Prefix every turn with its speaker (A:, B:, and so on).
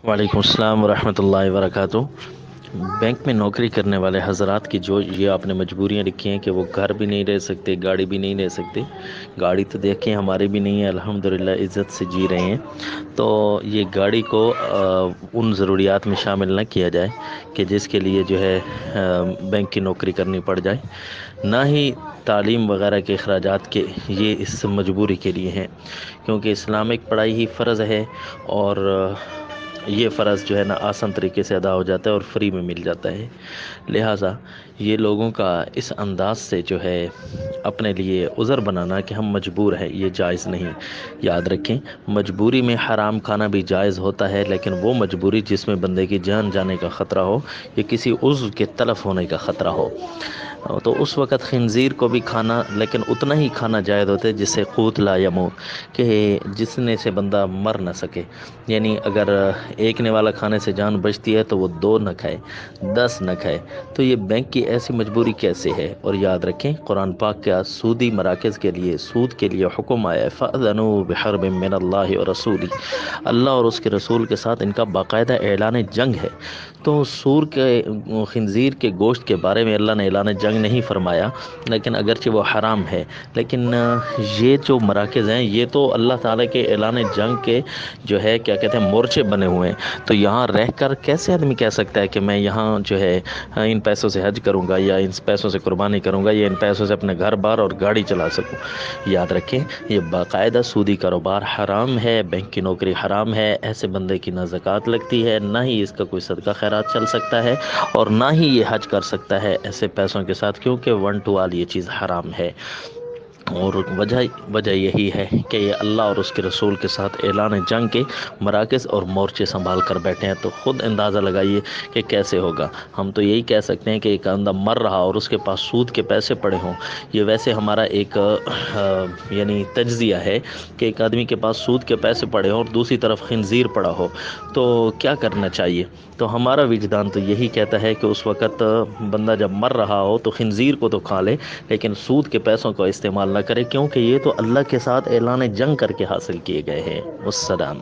A: وعلیکم السلام ورحمۃ اللہ وبرکاتہ۔ بینک میں نوکری کرنے والے حضرات کی جو یہ آپ نے مجبوریاں لکھی ہیں کہ وہ گھر بھی نہیں رہ سکتے، گاڑی بھی نہیں رہ سکتے۔ گاڑی تو دیکھیں ہماری بھی نہیں ہے، الحمدللہ عزت سے جی رہے ہیں۔ تو یہ گاڑی کو ان ضروریات میں شامل نہ کیا جائے کہ جس کے لیے جو ہے بینک کی نوکری کرنی پڑ جائے، نہ ہی تعلیم وغیرہ کے اخراجات کے یہ اس مجبوری کے لیے ہیں، کیونکہ اسلامک پڑھائی ہی فرض ہے، اور یہ فرض جو ہے نا آسان طریقے سے ادا ہو جاتا ہے اور فری میں مل جاتا ہے۔ لہٰذا یہ لوگوں کا اس انداز سے جو ہے اپنے لیے عذر بنانا کہ ہم مجبور ہیں، یہ جائز نہیں۔ یاد رکھیں، مجبوری میں حرام کھانا بھی جائز ہوتا ہے، لیکن وہ مجبوری جس میں بندے کی جان جانے کا خطرہ ہو یا کسی عضو کے تلف ہونے کا خطرہ ہو، تو اس وقت خنزیر کو بھی کھانا، لیکن اتنا ہی کھانا جائز ہوتا ہے جس سے قوت لا یموت، کہ جس نے سے بندہ مر نہ سکے۔ یعنی اگر ایک نے والا کھانے سے جان بچتی ہے تو وہ 2 نہ کھائے، 10 نہ کھائے۔ تو یہ بینک کی ایسی مجبوری کیسے ہے؟ اور یاد رکھیں، قرآن پاک کا سودی مراکز کے لیے، سود کے لیے حکم آیا ہے، فَأْذَنُوا بِحَرْبٍ مِّنَ اللَّهِ وَرَسُولِهِ، اللہ اور اس کے رسول کے ساتھ ان کا باقاعدہ اعلان جنگ ہے۔ تو سور کے، خنزیر کے گوشت کے بارے میں اللہ نے اعلان جنگ نہیں فرمایا، لیکن اگرچہ وہ حرام ہے، لیکن یہ جو مراکز ہیں یہ تو اللہ تعالیٰ کے اعلان جنگ کے جو ہے کیا کہتے ہیں مورچے بنے ہوئے ہیں۔ تو یہاں رہ کر کیسے آدمی کہہ سکتا ہے کہ میں یہاں جو ہے ان پیسوں سے حج کروں گا، یا ان پیسوں سے قربانی کروں گا، یا ان پیسوں سے اپنے گھر بار اور گاڑی چلا سکوں؟ یاد رکھیں، یہ باقاعدہ سودی کاروبار حرام ہے، بینک کی نوکری حرام ہے۔ ایسے بندے کی نہ زکوٰۃ لگتی ہے، نہ ہی اس کا کوئی صدقہ خیرات چل سکتا ہے، اور نہ ہی یہ حج کر سکتا ہے ایسے پیسوں کے ساتھ، کیونکہ 1 to all یہ چیز حرام ہے۔ اور وجہ یہی ہے کہ یہ اللہ اور اس کے رسول کے ساتھ اعلان جنگ کے مراکز اور مورچے سنبھال کر بیٹھے ہیں۔ تو خود اندازہ لگائیے کہ کیسے ہوگا۔ ہم تو یہی کہہ سکتے ہیں کہ ایک بندہ مر رہا اور اس کے پاس سود کے پیسے پڑے ہوں، یہ ویسے ہمارا ایک یعنی تجزیہ ہے کہ ایک آدمی کے پاس سود کے پیسے پڑے ہوں اور دوسری طرف خنزیر پڑا ہو، تو کیا کرنا چاہیے؟ تو ہمارا وجدان تو یہی کہتا ہے کہ اس وقت بندہ جب مر رہا ہو تو خنزیر کو تو کھا لے، لیکن سود کے پیسوں کو استعمال نہ کرے، کیونکہ یہ تو اللہ کے ساتھ اعلان جنگ کر کے حاصل کیے گئے ہیں۔ والسلام۔